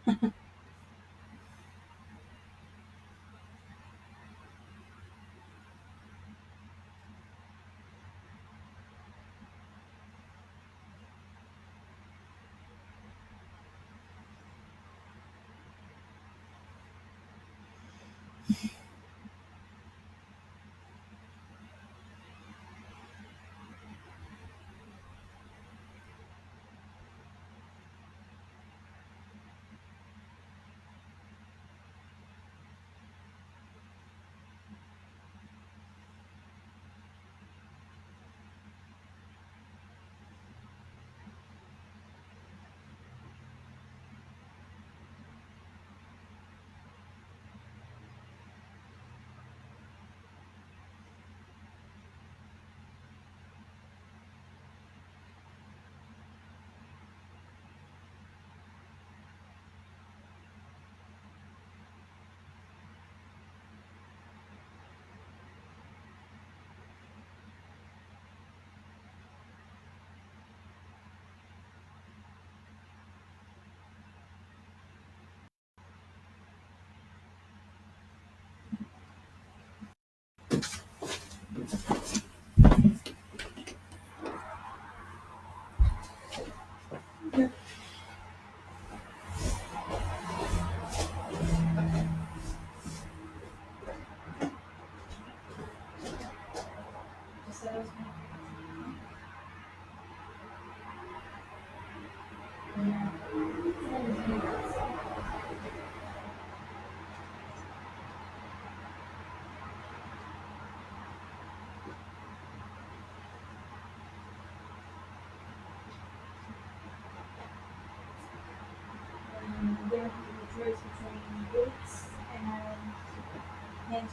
There is a choice between boots and hands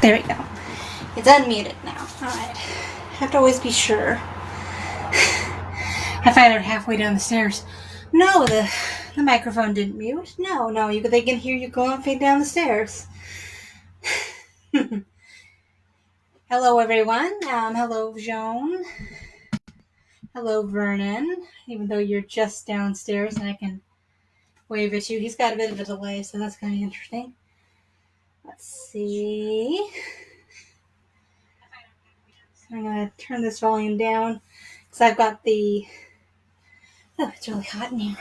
There we go. It's unmuted now. Alright. Have to always be sure. I find out halfway down the stairs. No, the microphone didn't mute. No, they can hear you going down the stairs. Hello, everyone. Hello, Joan. Hello, Vernon. Even though you're just downstairs and I can wave at you. He's got a bit of a delay, so that's kind of interesting. Let's see. I'm going to turn this volume down because I've got the... Oh, it's really hot in here.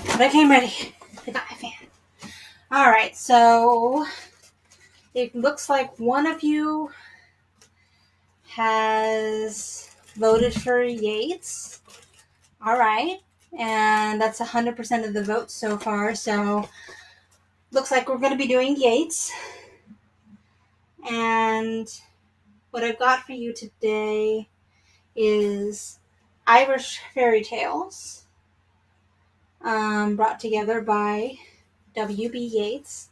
But I came ready. I got my fan. Alright, so it looks like one of you has voted for Yates. Alright, and that's 100% of the votes so far, so looks like we're going to be doing Yates. And what I've got for you today is Irish fairy tales, brought together by W.B. Yeats.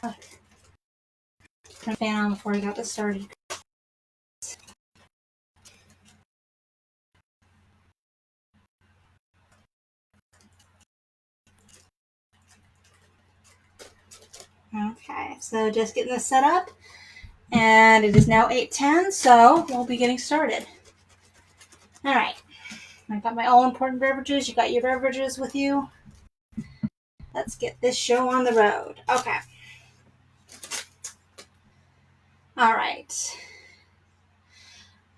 Turn the fan on before I got this started. Okay, so just getting this set up, and it is now 8:10, so we'll be getting started. All right, I've got my all-important beverages. You got your beverages with you. Let's get this show on the road. Okay. All right.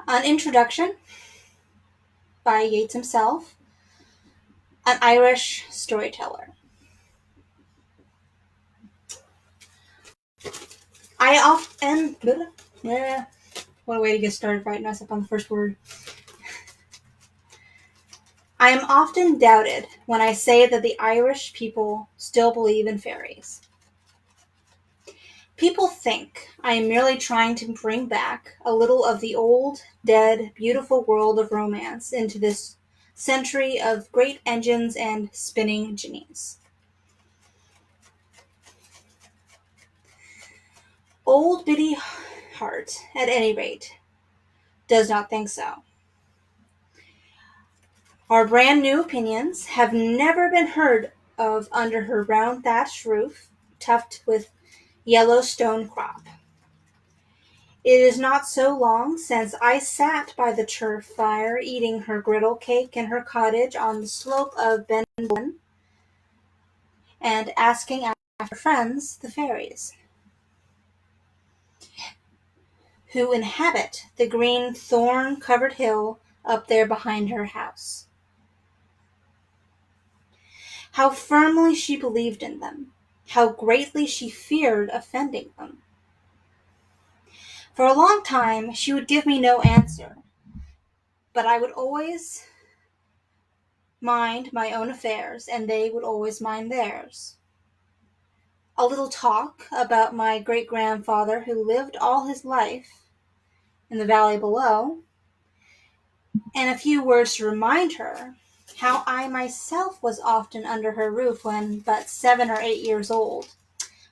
An introduction by Yeats himself, an Irish storyteller. I often... What a way to get started right mess up on the first word. I am often doubted when I say that the Irish people still believe in fairies. People think I am merely trying to bring back a little of the old, dead, beautiful world of romance into this century of great engines and spinning jennies. Old Biddy Hart, at any rate, does not think so. Our brand new opinions have never been heard of under her round thatched roof, tufted with yellow stone crop. It is not so long since I sat by the turf fire eating her griddle cake in her cottage on the slope of Ben Bullen and asking after friends, the fairies, who inhabit the green thorn-covered hill up there behind her house. How firmly she believed in them, how greatly she feared offending them. For a long time she would give me no answer, but I would always mind my own affairs, and they would always mind theirs. A little talk about my great-grandfather who lived all his life in the valley below, and a few words to remind her how I myself was often under her roof when but 7 or 8 years old,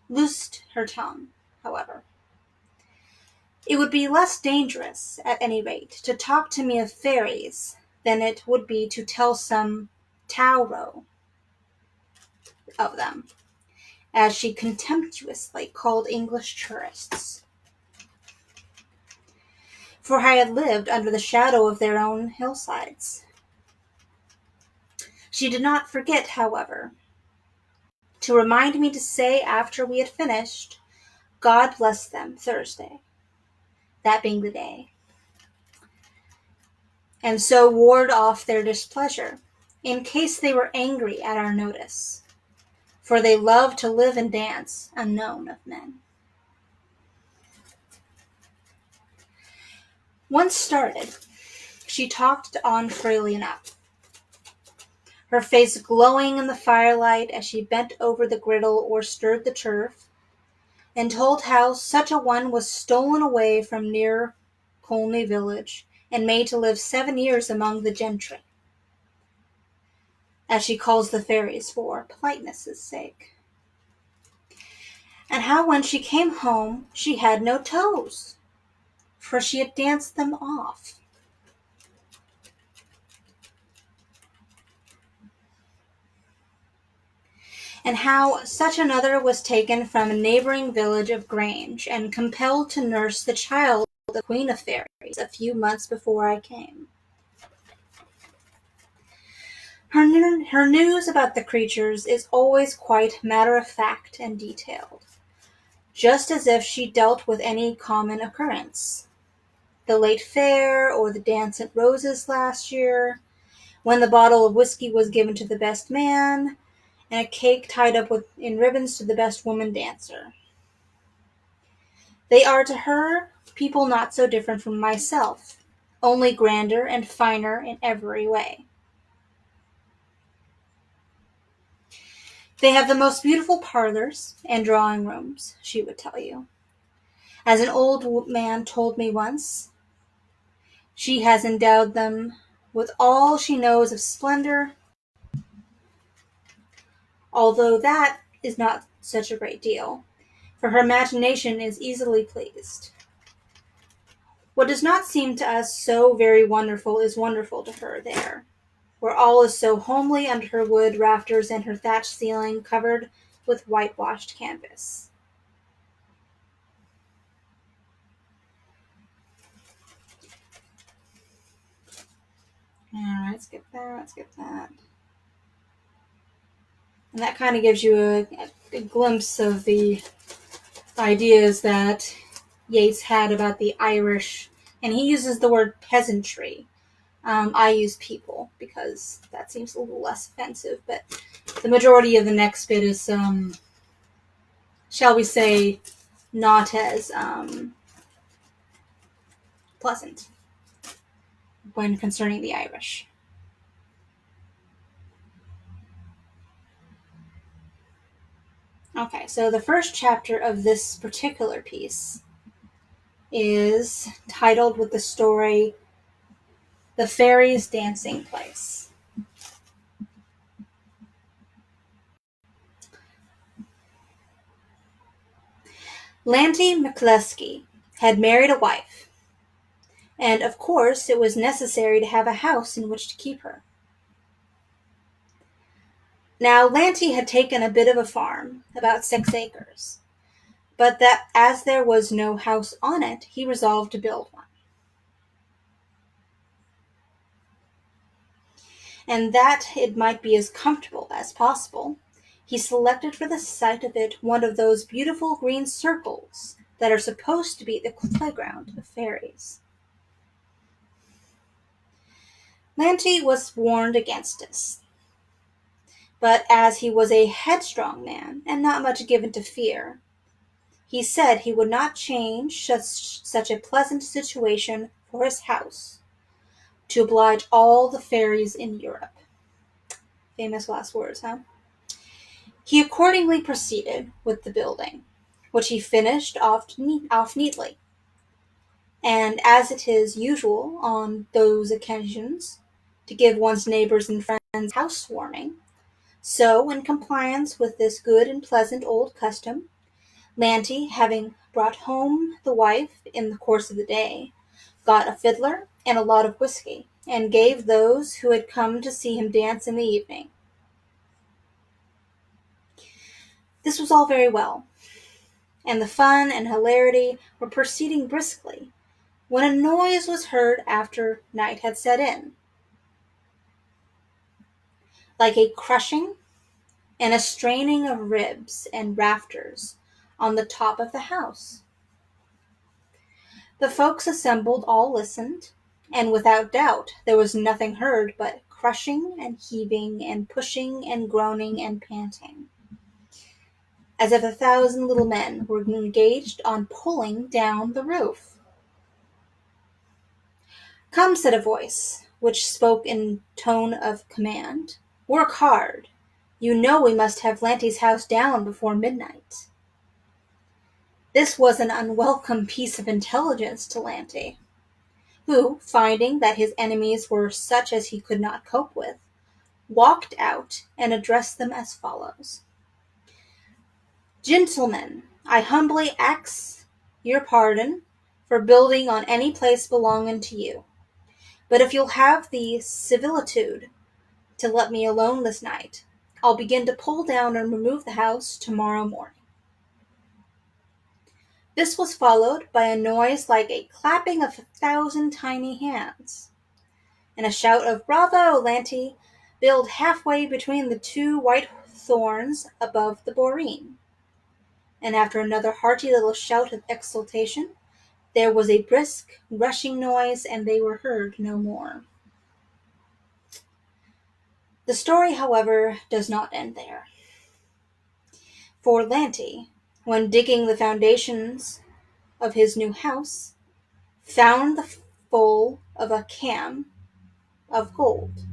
loosed her tongue, however. It would be less dangerous, at any rate, to talk to me of fairies than it would be to tell some Tauro of them, as she contemptuously called English tourists. For I had lived under the shadow of their own hillsides. She did not forget, however, to remind me to say after we had finished, God bless them, Thursday, that being the day, and so ward off their displeasure, in case they were angry at our notice, for they love to live and dance unknown of men. Once started, she talked on freely enough, her face glowing in the firelight as she bent over the griddle or stirred the turf, and told how such a one was stolen away from near Colney village and made to live 7 years among the gentry. as she calls the fairies for politeness' sake. And how when she came home she had no toes, for she had danced them off. And how such another was taken from a neighboring village of Grange, and compelled to nurse the child of the Queen of Fairies a few months before I came. Her news about the creatures is always quite matter-of-fact and detailed, just as if she dealt with any common occurrence. The late fair, or the dance at Rose's last year, when the bottle of whiskey was given to the best man, and a cake tied up in ribbons to the best woman dancer. They are to her people not so different from myself, only grander and finer in every way. They have the most beautiful parlors and drawing rooms, she would tell you. As an old man told me once, she has endowed them with all she knows of splendor, although that is not such a great deal, for her imagination is easily pleased. What does not seem to us so very wonderful is wonderful to her there, where all is so homely under her wood rafters and her thatched ceiling covered with whitewashed canvas. Alright, skip that. And that kind of gives you a glimpse of the ideas that Yeats had about the Irish, and he uses the word peasantry. I use people because that seems a little less offensive, but the majority of the next bit is, shall we say, not as pleasant when concerning the Irish. Okay, so the first chapter of this particular piece is titled with the story The Fairies' Dancing Place. Lanty McCluskey had married a wife, and of course it was necessary to have a house in which to keep her. Now Lanty had taken a bit of a farm, about 6 acres, but that as there was no house on it, he resolved to build one. And that it might be as comfortable as possible, he selected for the site of it one of those beautiful green circles that are supposed to be the playground of fairies. Lanty was warned against this, but as he was a headstrong man and not much given to fear, he said he would not change such a pleasant situation for his house, to oblige all the fairies in Europe. Famous last words, huh? He accordingly proceeded with the building, which he finished off neatly. And as it is usual on those occasions to give one's neighbors and friends housewarming, so in compliance with this good and pleasant old custom, Lanty, having brought home the wife in the course of the day, got a fiddler and a lot of whiskey, and gave those who had come to see him dance in the evening. This was all very well, and the fun and hilarity were proceeding briskly, when a noise was heard after night had set in, like a crushing and a straining of ribs and rafters on the top of the house. The folks assembled all listened, and without doubt there was nothing heard but crushing and heaving and pushing and groaning and panting, as if 1,000 little men were engaged on pulling down the roof. "Come," said a voice, which spoke in tone of command, "work hard. You know we must have Lanty's house down before midnight." This was an unwelcome piece of intelligence to Lanty, who, finding that his enemies were such as he could not cope with, walked out and addressed them as follows. Gentlemen, I humbly ax your pardon for building on any place belonging to you. But if you'll have the civilitude to let me alone this night, I'll begin to pull down and remove the house tomorrow morning. This was followed by a noise like a clapping of 1,000 tiny hands, and a shout of "Bravo, Lanty!" billed halfway between the two white thorns above the boreen. And after another hearty little shout of exultation, there was a brisk, rushing noise, and they were heard no more. The story, however, does not end there. For Lanty, when digging the foundations of his new house, found the full of a cam of gold,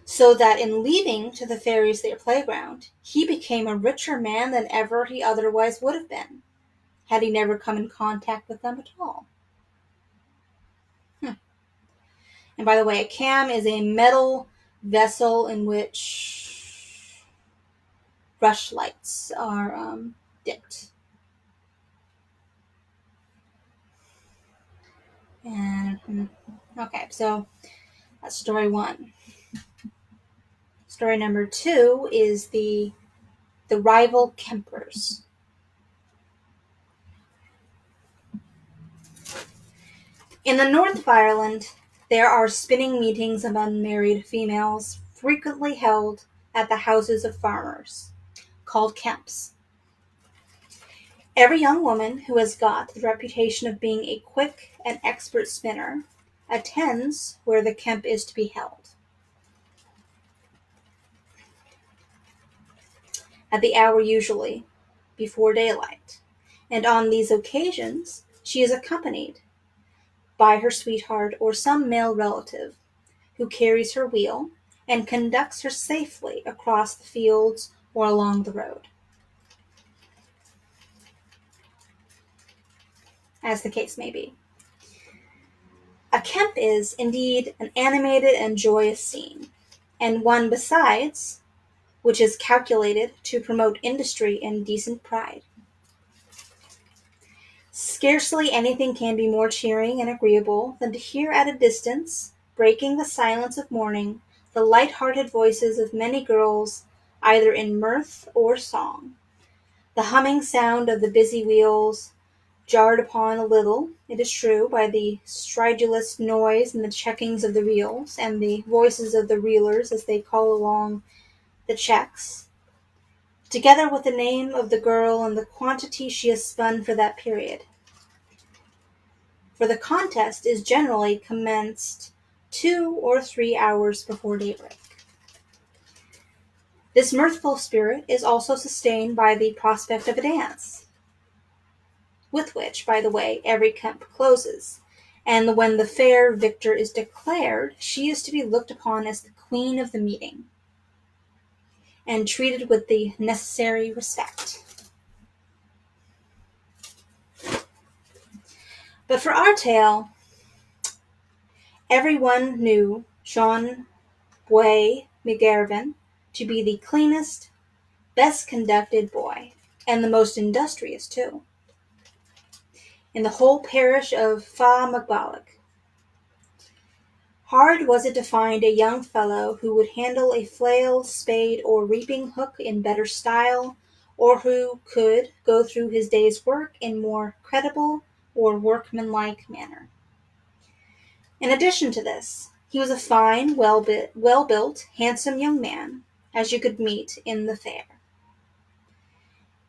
so that in leaving to the fairies their playground, he became a richer man than ever he otherwise would have been, had he never come in contact with them at all. And by the way, a cam is a metal vessel in which rushlights are dipped. And okay, so that's story one. Story number two is the rival Kempers. In the north of Ireland, there are spinning meetings of unmarried females frequently held at the houses of farmers, called Kemps. Every young woman who has got the reputation of being a quick and expert spinner attends where the Kemp is to be held. At the hour usually before daylight, and on these occasions she is accompanied by her sweetheart or some male relative, who carries her wheel and conducts her safely across the fields or along the road, as the case may be. A Kemp is, indeed, an animated and joyous scene, and one besides, which is calculated to promote industry and decent pride. Scarcely anything can be more cheering and agreeable than to hear at a distance, breaking the silence of morning, the light-hearted voices of many girls, either in mirth or song. The humming sound of the busy wheels, jarred upon a little, it is true, by the stridulous noise and the checkings of the reels, and the voices of the reelers as they call along the checks, together with the name of the girl and the quantity she has spun for that period. For the contest is generally commenced 2 or 3 hours before daybreak. This mirthful spirit is also sustained by the prospect of a dance, with which, by the way, every Kemp closes, and when the fair victor is declared, she is to be looked upon as the queen of the meeting, and treated with the necessary respect. But for our tale, everyone knew Jean Boy McGarvin to be the cleanest, best conducted boy, and the most industrious too, in the whole parish of Fa McBalloch. Hard was it to find a young fellow who would handle a flail, spade, or reaping hook in better style, or who could go through his day's work in more creditable or workmanlike manner. In addition to this, he was a fine, well-built, handsome young man, as you could meet in the fair.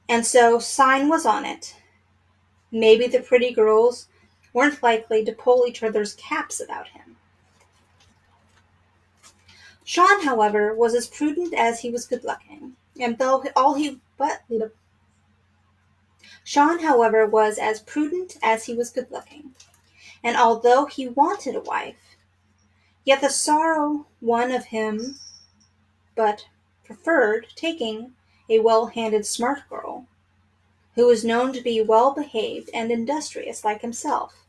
And so sign was on it. Maybe the pretty girls weren't likely to pull each other's caps about him. Sean, however, was as prudent as he was good-looking, and Sean, however, was as prudent as he was good-looking, and although he wanted a wife, yet the sorrow won of him, but preferred taking a well-handed smart girl, who was known to be well-behaved and industrious like himself.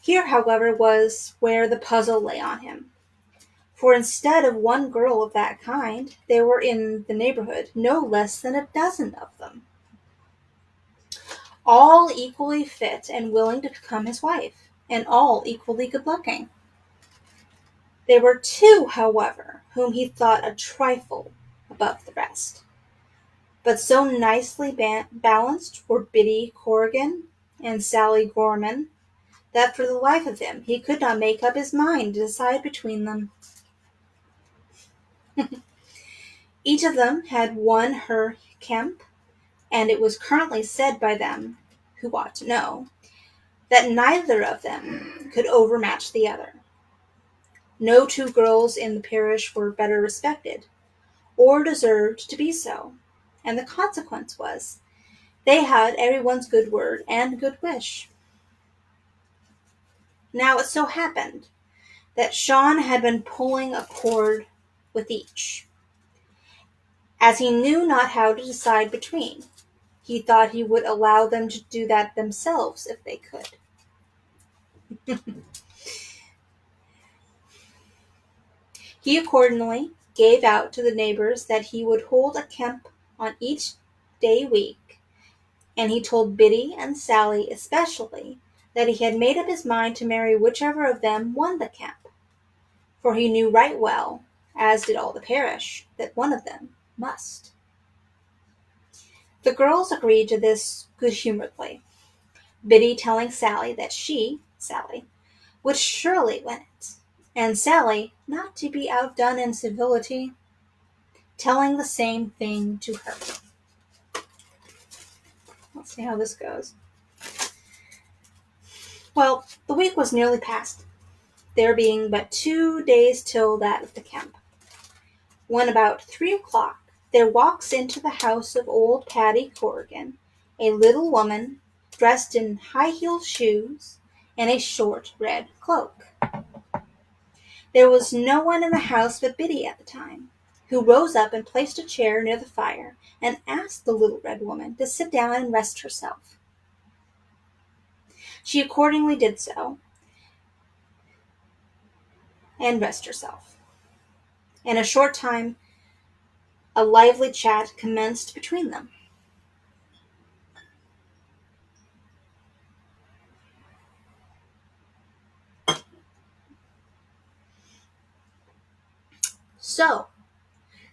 Here, however, was where the puzzle lay on him. For instead of one girl of that kind, there were in the neighborhood no less than a dozen of them, all equally fit and willing to become his wife, and all equally good-looking. There were two, however, whom he thought a trifle above the rest, but so nicely balanced were Biddy Corrigan and Sally Gorman that for the life of him he could not make up his mind to decide between them. Each of them had won her Kemp, and it was currently said by them, who ought to know, that neither of them could overmatch the other. No two girls in the parish were better respected, or deserved to be so, and the consequence was, they had everyone's good word and good wish. Now it so happened that Sean had been pulling a cord with each, as he knew not how to decide between. He thought he would allow them to do that themselves if they could. He accordingly gave out to the neighbors that he would hold a Kemp on each day week, and he told Biddy and Sally especially that he had made up his mind to marry whichever of them won the Kemp, for he knew right well, as did all the parish, that one of them must. The girls agreed to this good-humoredly, Biddy telling Sally that she, Sally, would surely win it, and Sally, not to be outdone in civility, telling the same thing to her. Let's see how this goes. Well, the week was nearly past, there being but 2 days till that of the Kemp, when about 3 o'clock there walks into the house of old Patty Corrigan a little woman dressed in high-heeled shoes and a short red cloak. There was no one in the house but Biddy at the time, who rose up and placed a chair near the fire and asked the little red woman to sit down and rest herself. She accordingly did so, and rest herself. In a short time, a lively chat commenced between them. So,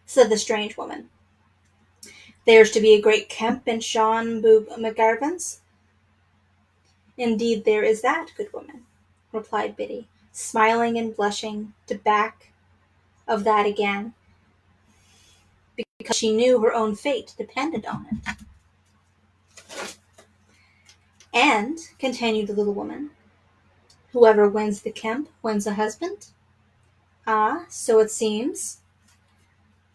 said the strange woman, there's to be a great Kemp in Sean Boob McGarvin's? Indeed there is that, good woman, replied Biddy, smiling and blushing to back of that again, because she knew her own fate depended on it. And, continued the little woman, whoever wins the Kemp wins a husband? Ah, so it seems.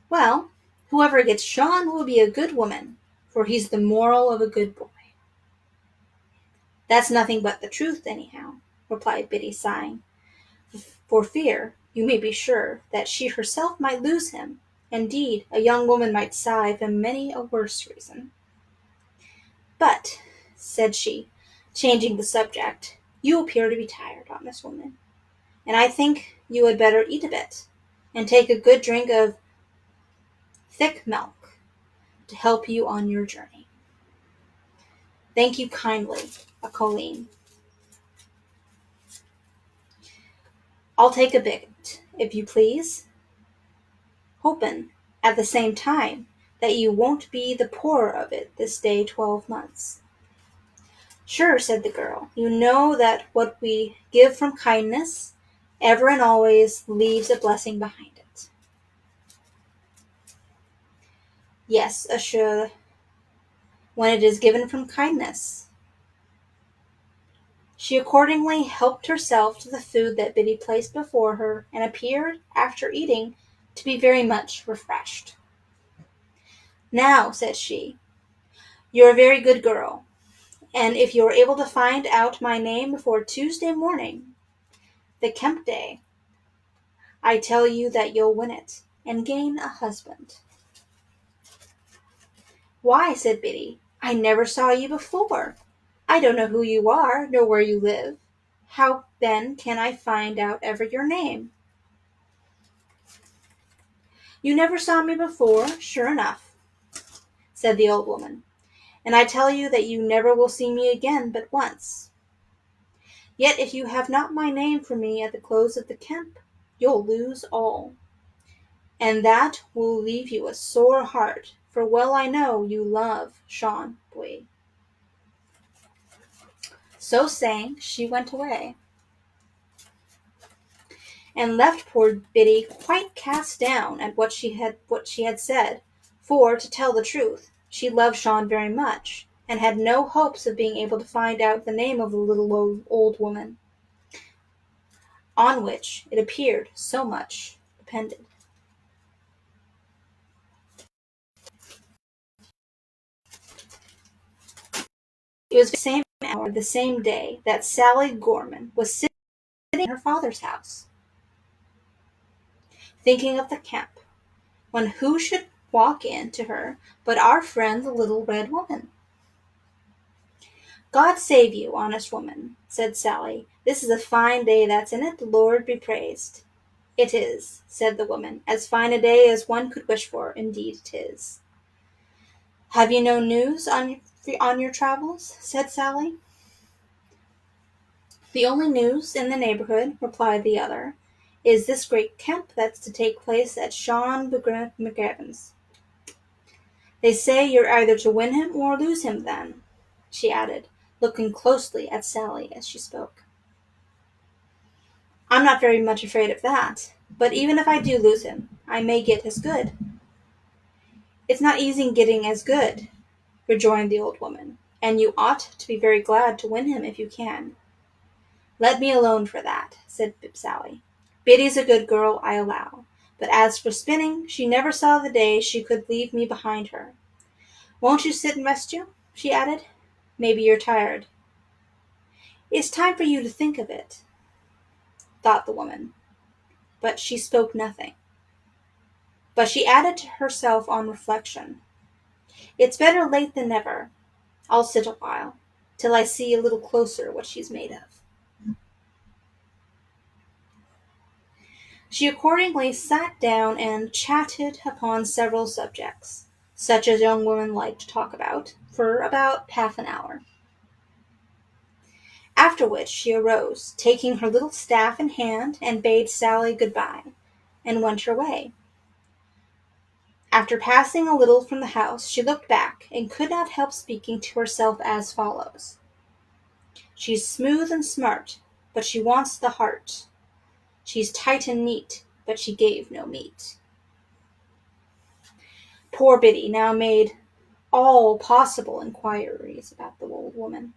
Well, whoever gets Sean will be a good woman, for he's the moral of a good boy. That's nothing but the truth, anyhow, replied Biddy, sighing, for fear, you may be sure, that she herself might lose him. Indeed, a young woman might sigh for many a worse reason. But, said she, changing the subject, you appear to be tired, honest woman, and I think you had better eat a bit, and take a good drink of thick milk to help you on your journey. Thank you kindly, a colleen. I'll take a bit, if you please, hopin', at the same time, that you won't be the poorer of it this day 12 months. Sure, said the girl, you know that what we give from kindness ever and always leaves a blessing behind it. Yes, assure, when it is given from kindness. She accordingly helped herself to the food that Biddy placed before her, and appeared, after eating, to be very much refreshed. Now, said she, you're a very good girl, and if you are able to find out my name before Tuesday morning, the Kemp day, I tell you that you'll win it, and gain a husband. Why, said Biddy, I never saw you before. I don't know who you are, nor where you live. How then can I find out ever your name? You never saw me before, sure enough, said the old woman, and I tell you that you never will see me again but once. Yet if you have not my name for me at the close of the Kemp, you'll lose all. And that will leave you a sore heart, for well I know you love Sean Bui. So saying, she went away, and left poor Biddy quite cast down at what she had said, for, to tell the truth, she loved Sean very much, and had no hopes of being able to find out the name of the little old woman, on which, it appeared, so much depended. It was the same hour, the same day, that Sally Gorman was sitting in her father's house, thinking of the camp, when who should walk in to her but our friend the little red woman. God save you, honest woman, said Sally. This is a fine day that's in it, the Lord be praised. It is, said the woman, as fine a day as one could wish for, indeed it is. Have you no news on your travels? Said Sally. The only news in the neighborhood, replied the other, is this great camp that's to take place at Sean McGravin's. They say you're either to win him or lose him then, she added, looking closely at Sally as she spoke. I'm not very much afraid of that, but even if I do lose him, I may get as good. It's not easy getting as good, rejoined the old woman, and you ought to be very glad to win him if you can. Let me alone for that, said Sally. Biddy's a good girl, I allow, but as for spinning, she never saw the day she could leave me behind her. Won't you sit and rest you? She added. Maybe you're tired. It's time for you to think of it, thought the woman, but she spoke nothing. But she added to herself on reflection, it's better late than never. I'll sit a while, till I see a little closer what she's made of. She accordingly sat down and chatted upon several subjects, such as young women like to talk about, for about half an hour. After which she arose, taking her little staff in hand, and bade Sally good-bye, and went her way. After passing a little from the house, she looked back, and could not help speaking to herself as follows. She's smooth and smart, but she wants the heart. She's tight and neat, but she gave no meat. Poor Biddy now made all possible inquiries about the old woman,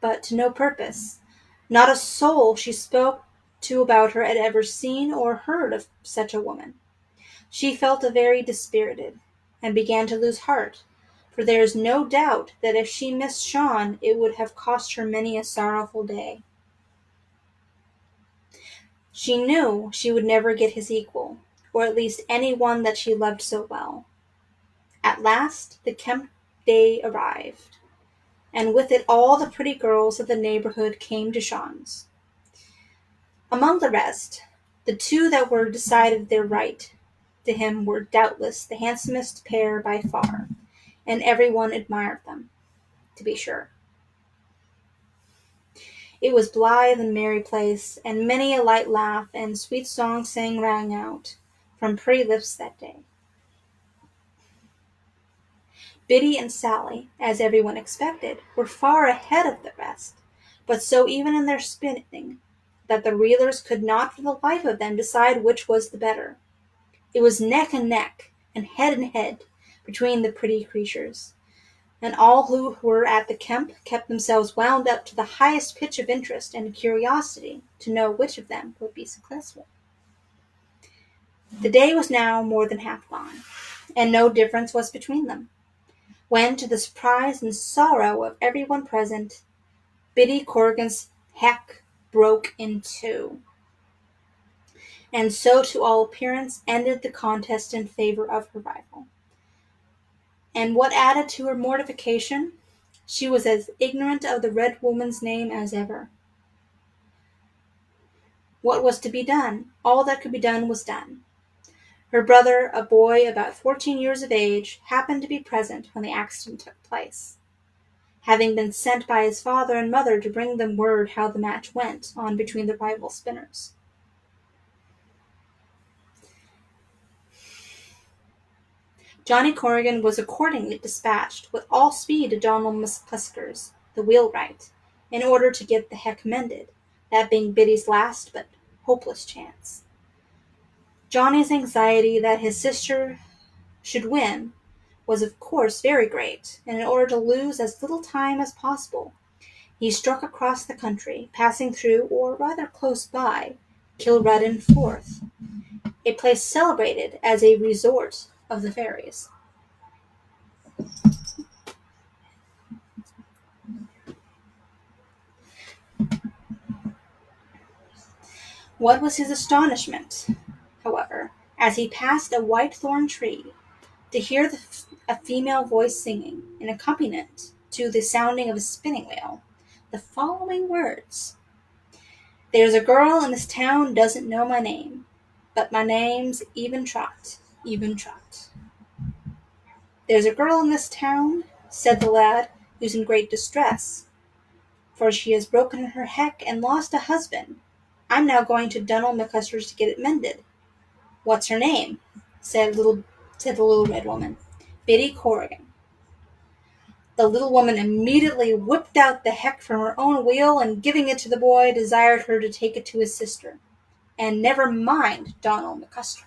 but to no purpose. Not a soul she spoke to about her had ever seen or heard of such a woman. She felt very dispirited, and began to lose heart, for there is no doubt that if she missed Sean it would have cost her many a sorrowful day. She knew she would never get his equal, or at least any one that she loved so well. At last the Kemp day arrived, and with it all the pretty girls of the neighborhood came to Sean's. Among the rest, the two that were decided their right to him were doubtless the handsomest pair by far, and every one admired them, to be sure. It was blithe and merry place, and many a light laugh and sweet song sang rang out from pretty lips that day. Biddy and Sally, as every one expected, were far ahead of the rest, but so even in their spinning that the reelers could not for the life of them decide which was the better. It was neck and head between the pretty creatures, and all who were at the Kemp kept themselves wound up to the highest pitch of interest and curiosity to know which of them would be successful. The day was now more than half gone, and no difference was between them, when, to the surprise and sorrow of every one present, Biddy Corrigan's hack broke in two, and so to all appearance ended the contest in favor of her rival. And what added to her mortification, she was as ignorant of the red woman's name as ever. What was to be done? All that could be done was done. Her brother, a boy about 14 years of age, happened to be present when the accident took place, having been sent by his father and mother to bring them word how the match went on between the rival spinners. Johnny Corrigan was accordingly dispatched with all speed to Donald McClusker's, the wheelwright, in order to get the heck mended, that being Biddy's last but hopeless chance. Johnny's anxiety that his sister should win was of course very great, and in order to lose as little time as possible, he struck across the country, passing through, or rather close by, Kilredden Forth, a place celebrated as a resort of the fairies. What was his astonishment, however, as he passed a white thorn tree, to hear a female voice singing, in accompaniment to the sounding of a spinning wheel, the following words: "There's a girl in this town doesn't know my name, but my name's Even Trot, Even Trot." "There's a girl in this town," said the lad, "who's in great distress, for she has broken her heck and lost a husband. I'm now going to Donald McCuster's to get it mended." "What's her name?" said the little red woman. "Biddy Corrigan." The little woman immediately whipped out the heck from her own wheel, and giving it to the boy, desired her to take it to his sister. "And never mind Donald McCuster.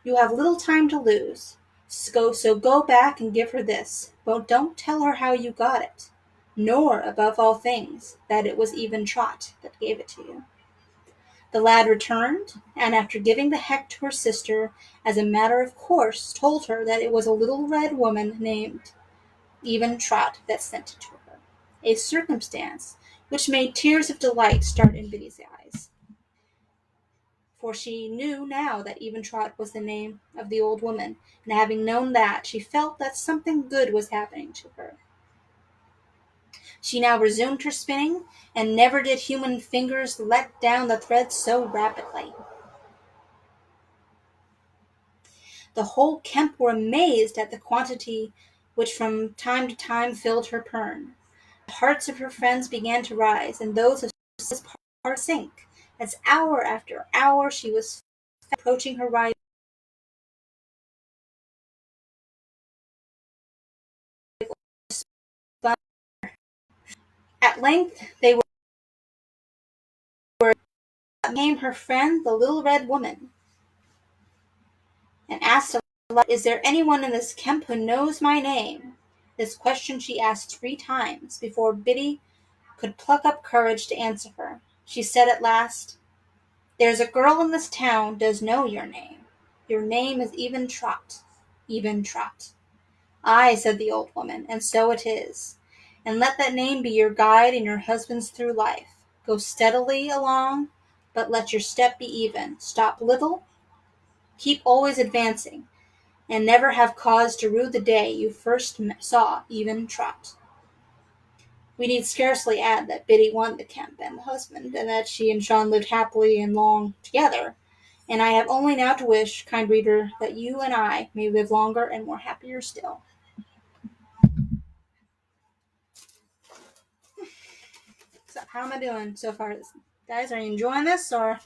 You have little time to lose. So go back and give her this, but don't tell her how you got it, nor, above all things, that it was Even Trot that gave it to you." The lad returned, and after giving the heck to her sister, as a matter of course, told her that it was a little red woman named Even Trot that sent it to her, a circumstance which made tears of delight start in Biddy's eyes, for she knew now that Even Trot was the name of the old woman, and having known that, she felt that something good was happening to her. She now resumed her spinning, and never did human fingers let down the thread so rapidly. The whole Kemp were amazed at the quantity which from time to time filled her pern. The hearts of her friends began to rise, and those of Cecily's part sink, as hour after hour she was approaching her rival. At length they became her friend, the little red woman, and asked aloud, "Is there anyone in this Kemp who knows my name?" This question she asked 3 times before Biddy could pluck up courage to answer her. She said at last, "There's a girl in this town does know your name. Your name is Even Trot, Even Trot." "Ay," said the old woman, "and so it is. And let that name be your guide and your husband's through life. Go steadily along, but let your step be even. Stop little, keep always advancing, and never have cause to rue the day you first saw Even Trot." We need scarcely add that Biddy won the Kemp and the husband, and that she and Sean lived happily and long together. And I have only now to wish, kind reader, that you and I may live longer and more happier still. So, how am I doing so far? Guys, are you enjoying this, or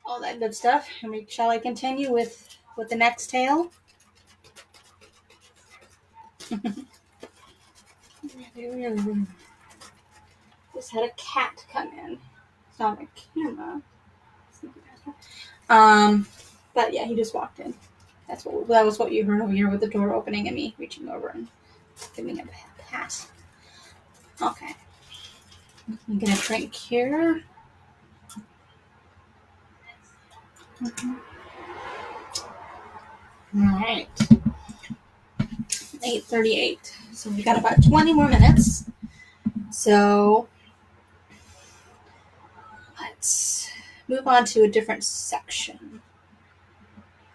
all that good stuff? Shall I continue with the next tale? Just had a cat come in. It's on my camera. But yeah, he just walked in. That was what you heard over here with the door opening and me reaching over and giving him a pat. Okay. I'm gonna drink here. Mm-hmm. All right. 8:38. So we got about 20 more minutes. So let's move on to a different section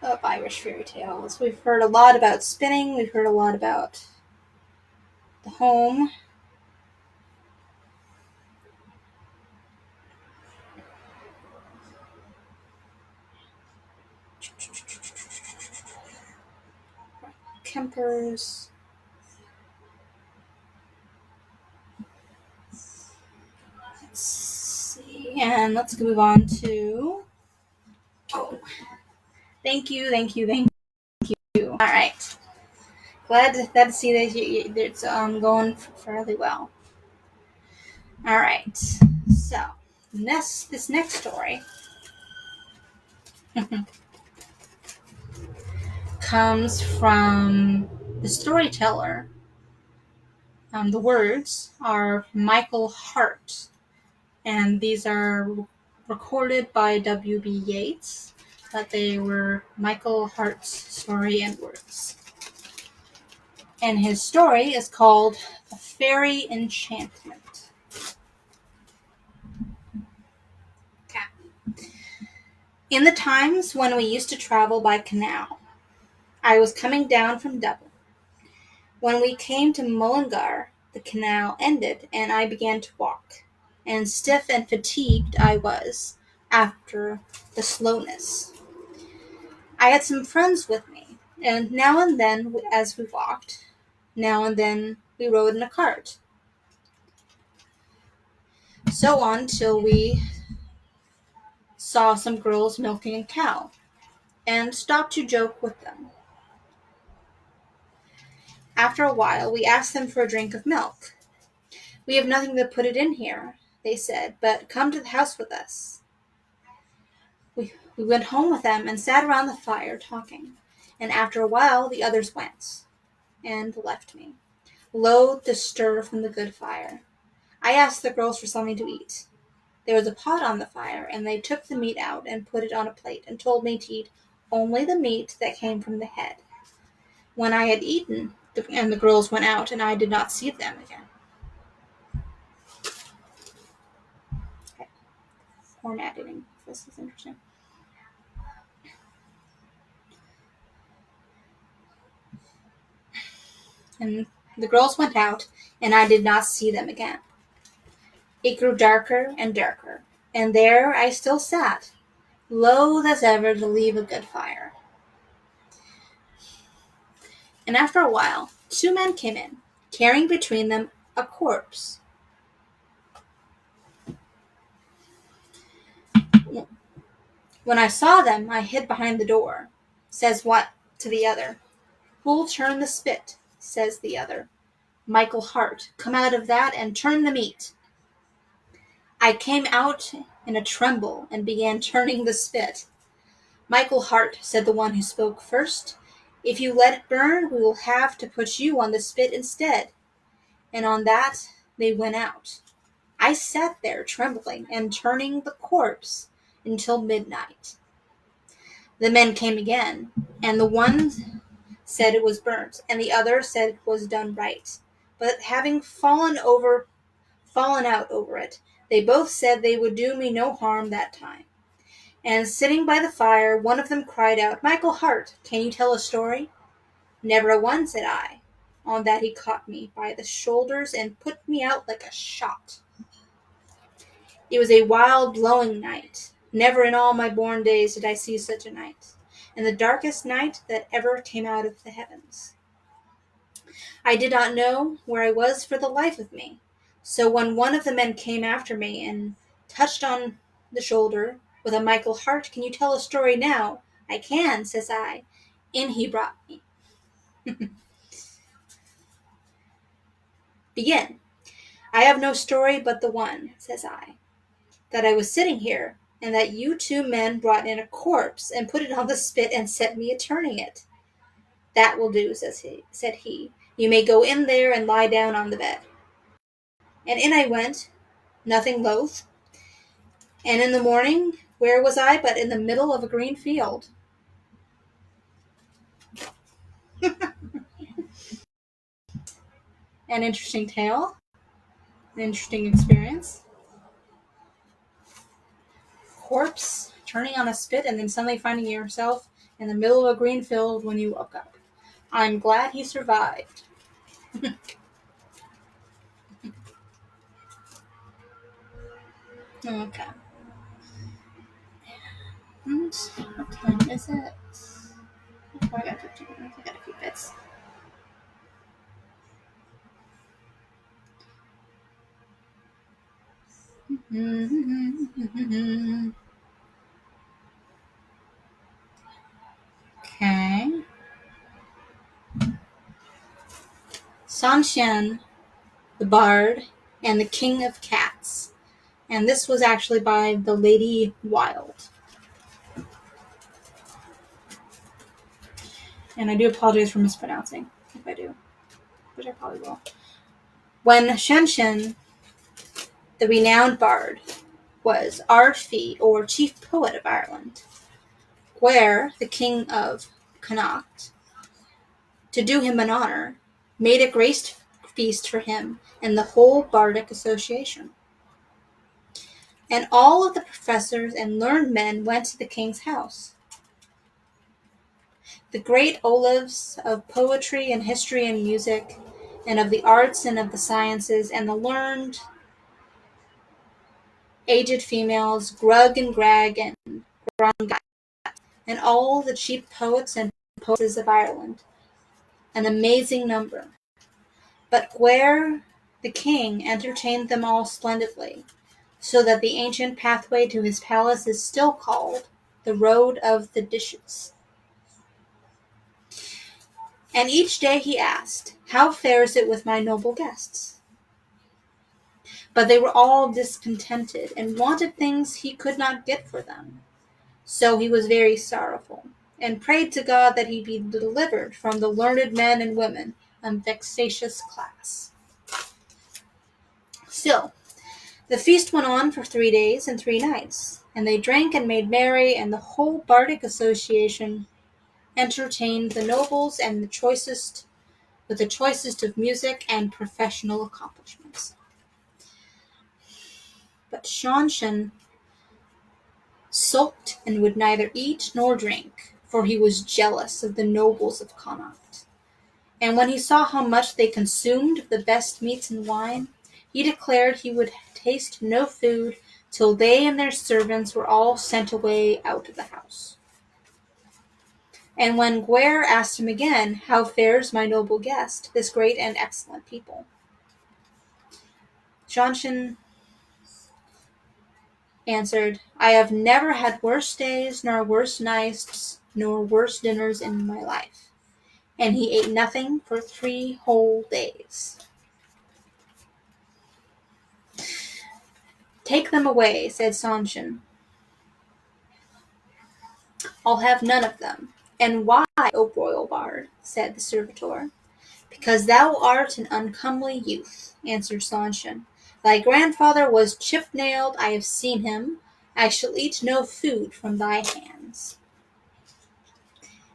of Irish fairy tales. We've heard a lot about spinning. We've heard a lot about the home. Kemper's. Let's see. And let's move on to. Oh, thank you. All right. Glad to see that it's going fairly well. All right. So, this next story comes from the storyteller. The words are Michael Hart, and these are recorded by W.B. Yeats, but they were Michael Hart's story and words. And his story is called A Fairy Enchantment. Okay. In the times when we used to travel by canal, I was coming down from Dublin. When we came to Mullingar, the canal ended, and I began to walk, and stiff and fatigued I was after the slowness. I had some friends with me, and now and then as we walked, now and then we rode in a cart. So on till we saw some girls milking a cow, and stopped to joke with them. After a while we asked them for a drink of milk. "We have nothing to put it in here," they said, "but come to the house with us." We went home with them and sat around the fire talking, and after a while the others went, and left me, loath to stir from the good fire. I asked the girls for something to eat. There was a pot on the fire, and they took the meat out and put it on a plate, and told me to eat only the meat that came from the head. When I had eaten, and the girls went out, and I did not see them again. Okay. Formatting. This is interesting. And the girls went out, and I did not see them again. It grew darker and darker, and there I still sat, loath as ever to leave a good fire. And after a while, two men came in, carrying between them a corpse. When I saw them, I hid behind the door. Says what to the other? "Who'll turn the spit?" says the other. "Michael Hart, come out of that and turn the meat." I came out in a tremble and began turning the spit. "Michael Hart," said the one who spoke first, "if you let it burn, we will have to put you on the spit instead." And on that they went out. I sat there trembling and turning the corpse until midnight. The men came again, and the one said it was burnt, and the other said it was done right. But having fallen out over it, they both said they would do me no harm that time. And sitting by the fire, one of them cried out, "Michael Hart, can you tell a story?" "Never a one," said I. On that he caught me by the shoulders and put me out like a shot. It was a wild, blowing night. Never in all my born days did I see such a night, and the darkest night that ever came out of the heavens. I did not know where I was for the life of me. So when one of the men came after me and touched on the shoulder with a "Michael Hart, can you tell a story now?" "I can," says I. In he brought me. "Begin." "I have no story but the one," says I, "that I was sitting here, and that you two men brought in a corpse and put it on the spit and set me a-turning it." "That will do," said he. "You may go in there and lie down on the bed." And in I went, nothing loath, and in the morning, where was I but in the middle of a green field? An interesting tale, an interesting experience. Corpse turning on a spit and then suddenly finding yourself in the middle of a green field when you woke up. I'm glad he survived. Okay. What time is it? Oh, I got 15 minutes. I got a few bits. Okay. Sanshan, the Bard, and the King of Cats. And this was actually by the Lady Wilde. And I do apologize for mispronouncing, if I do, which I probably will. When Shenshin, the renowned bard, was Arfi, or chief poet of Ireland, Gwere, the king of Connacht, to do him an honour, made a great feast for him and the whole bardic association. And all of the professors and learned men went to the king's house. The great olives of poetry and history and music, and of the arts and of the sciences, and the learned, aged females, Grug and Grag and Grongai, and all the chief poets and poetesses of Ireland, an amazing number. But Gwere the king entertained them all splendidly, so that the ancient pathway to his palace is still called the Road of the Dishes. And each day he asked, "How fares it with my noble guests?" But they were all discontented, and wanted things he could not get for them. So he was very sorrowful, and prayed to God that he be delivered from the learned men and women and vexatious class. Still, the feast went on for 3 days and 3 nights, and they drank and made merry, and the whole bardic association entertained the nobles and the choicest with the choicest of music and professional accomplishments. But Seanchan sulked and would neither eat nor drink, for he was jealous of the nobles of Connacht. And when he saw how much they consumed of the best meats and wine, he declared he would taste no food till they and their servants were all sent away out of the house. And when Gwere asked him again, "How fares my noble guest, this great and excellent people?" Seanchan answered, "I have never had worse days, nor worse nights, nor worse dinners in my life." And he ate nothing for 3 whole days. "Take them away," said Seanchan. "I'll have none of them." "And why, O royal bard?" said the servitor. "Because thou art an uncomely youth," answered Seanchan. "Thy grandfather was chip-nailed, I have seen him. I shall eat no food from thy hands."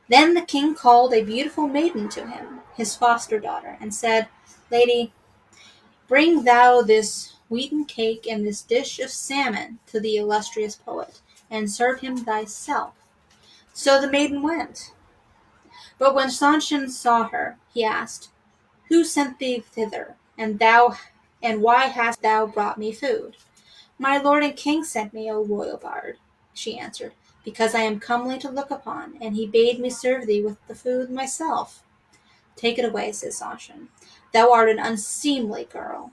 Then the king called a beautiful maiden to him, his foster-daughter, and said, "Lady, bring thou this wheaten cake and this dish of salmon to the illustrious poet, and serve him thyself." So the maiden went. But when Seanchan saw her, he asked, "Who sent thee thither? And why hast thou brought me food?" "My lord and king sent me, O royal bard," she answered, "because I am comely to look upon, and he bade me serve thee with the food myself." "Take it away," said Seanchan. "Thou art an unseemly girl.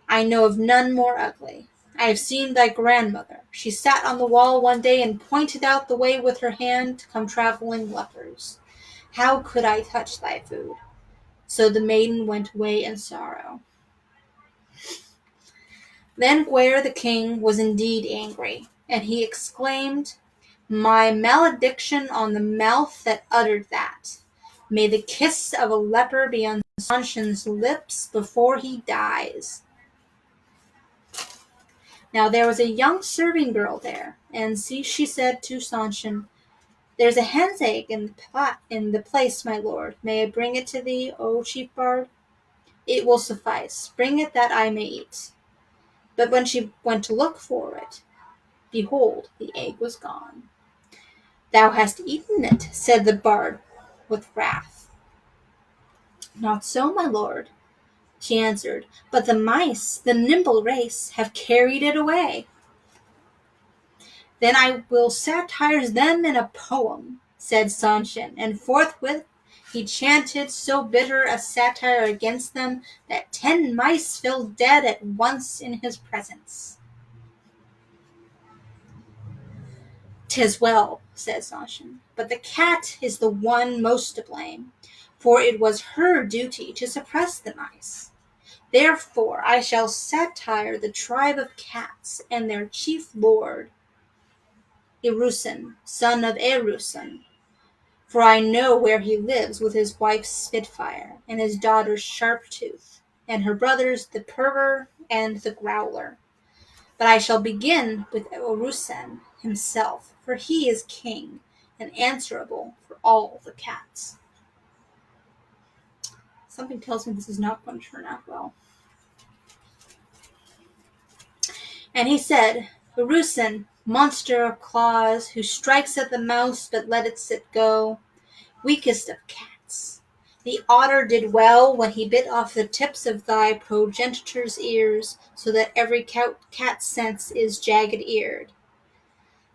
I know of none more ugly. I have seen thy grandmother. She sat on the wall one day and pointed out the way with her hand to come traveling lepers. How could I touch thy food?" So the maiden went away in sorrow. Then Gwere the king was indeed angry, and he exclaimed, "My malediction on the mouth that uttered that! May the kiss of a leper be on Seanchan's lips before he dies." Now there was a young serving girl there, and she said to Seanchan, "There's a hen's egg in the place, my lord. May I bring it to thee, O chief bard?" "It will suffice. Bring it that I may eat." But when she went to look for it, behold, the egg was gone. "Thou hast eaten it," said the bard with wrath. "Not so, my lord," she answered, "but the mice, the nimble race, have carried it away." "Then I will satirize them in a poem," said Seanchan, and forthwith he chanted so bitter a satire against them that 10 mice fell dead at once in his presence. 'Tis well, said Sanshin, but the cat is the one most to blame, for it was her duty to suppress the mice. Therefore I shall satire the tribe of cats and their chief lord, Irusen, son of Erusen, for I know where he lives with his wife Spitfire, and his daughter Sharptooth, and her brothers the Purrer and the Growler. But I shall begin with Orusen himself, for he is king and answerable for all the cats. Something tells me this is not going to turn out well. And he said, Orusen, monster of claws, who strikes at the mouse but letteth it go, weakest of cats. The otter did well when he bit off the tips of thy progenitor's ears, so that every cat's sense is jagged-eared.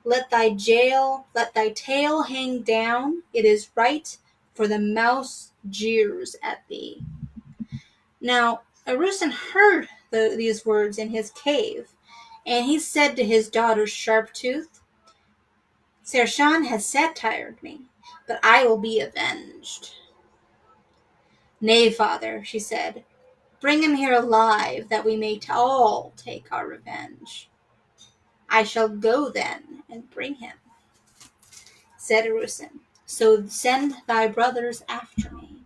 Let thy tail hang down, it is right, for the mouse jeers at thee. Now, Arusen heard these words in his cave, and he said to his daughter Sharptooth, Sershan has satired me, but I will be avenged. Nay, father, she said, bring him here alive, that we may all take our revenge. I shall go then and bring him, said Arusen. So send thy brothers after me.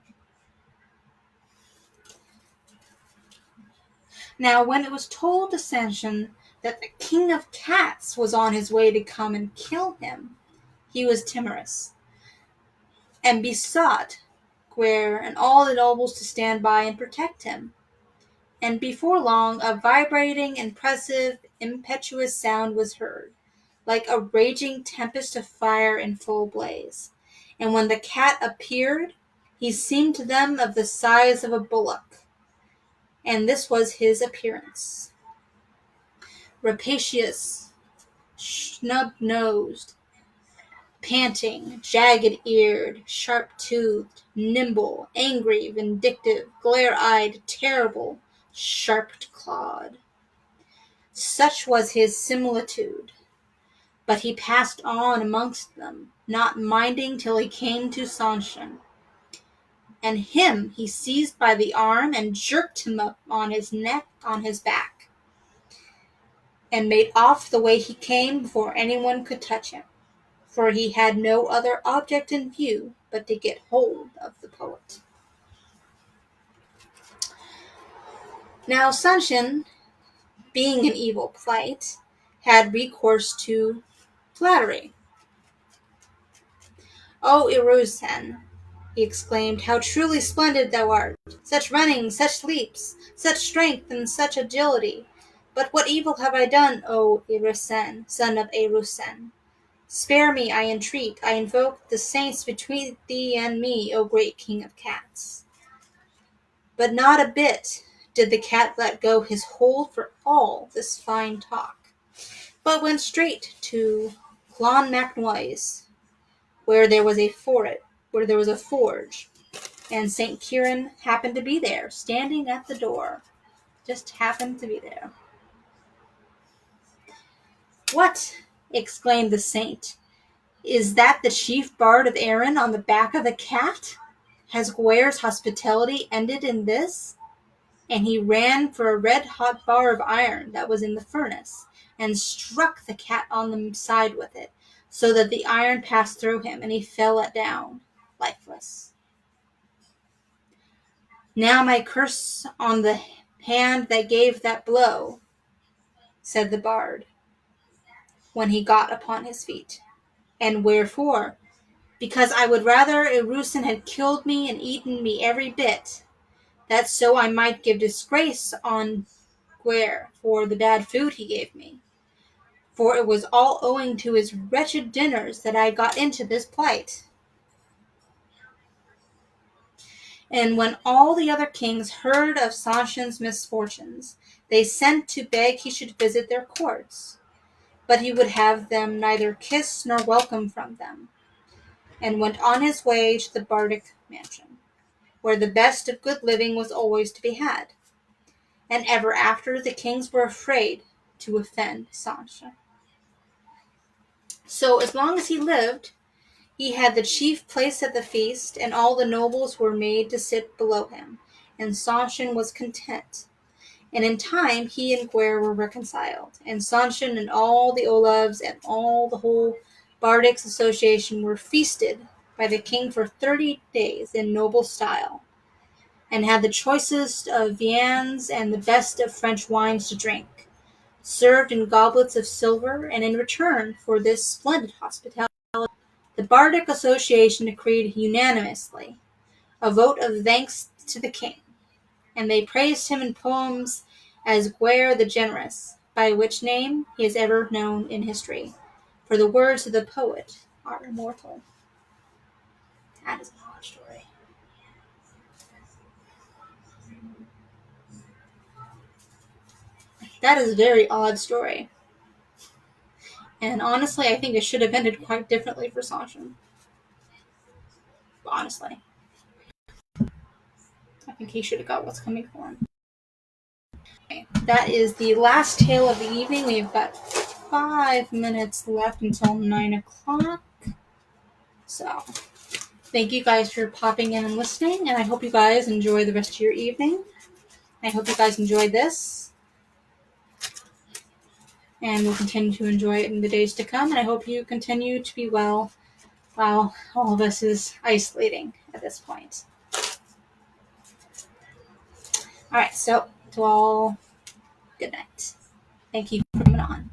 Now when it was told to Sanshin that the king of cats was on his way to come and kill him, he was timorous, and besought Gwere and all the nobles to stand by and protect him. And before long a vibrating, impressive, impetuous sound was heard, like a raging tempest of fire in full blaze. And when the cat appeared, he seemed to them of the size of a bullock. And this was his appearance: rapacious, snub-nosed, panting, jagged-eared, sharp-toothed, nimble, angry, vindictive, glare-eyed, terrible, sharp-clawed. Such was his similitude. But he passed on amongst them, not minding till he came to Sanshin. And him he seized by the arm and jerked him up on his back, and made off the way he came before anyone could touch him, for he had no other object in view but to get hold of the poet. Now Sanshin, being in evil plight, had recourse to flattery. O Irusen, he exclaimed, how truly splendid thou art! Such running, such leaps, such strength, and such agility! But what evil have I done, O Irusen, son of Erusen? Spare me, I entreat, I invoke the saints between thee and me, O great king of cats. But not a bit did the cat let go his hold for all this fine talk, but went straight to Clonmacnoise, where there was a forge, and St. Kieran happened to be there, standing at the door. Just happened to be there. What? Exclaimed the saint. Is that the chief bard of Erin on the back of the cat? Has Gware's hospitality ended in this? And he ran for a red-hot bar of iron that was in the furnace, and struck the cat on the side with it, so that the iron passed through him, and he fell down, lifeless. Now my curse on the hand that gave that blow, said the bard, when he got upon his feet. And wherefore? Because I would rather Irusen had killed me and eaten me every bit, that so I might give disgrace on Gwere for the bad food he gave me. For it was all owing to his wretched dinners that I got into this plight. And when all the other kings heard of Sanshin's misfortunes, they sent to beg he should visit their courts. But he would have them neither kiss nor welcome from them, and went on his way to the bardic mansion, where the best of good living was always to be had. And ever after the kings were afraid to offend Sanshin. So as long as he lived, he had the chief place at the feast, and all the nobles were made to sit below him, and Sanshin was content. And in time he and Guer were reconciled, and Sanshin and all the Olavs and all the whole Bardics Association were feasted by the king for 30 days in noble style, and had the choicest of viands and the best of French wines to drink, served in goblets of silver, and in return for this splendid hospitality, the Bardic Association decreed unanimously a vote of thanks to the king, and they praised him in poems as Guer the Generous, by which name he is ever known in history, for the words of the poet are immortal. That is an odd story. That is a very odd story. And honestly, I think it should have ended quite differently for Sanshin. Honestly. I think he should have got what's coming for him. Okay, that is the last tale of the evening. We've got 5 minutes left until 9 o'clock. So, thank you guys for popping in and listening, and I hope you guys enjoy the rest of your evening. I hope you guys enjoyed this, and will continue to enjoy it in the days to come, and I hope you continue to be well while all of us is isolating at this point. Alright, so to all, good night. Thank you for coming on.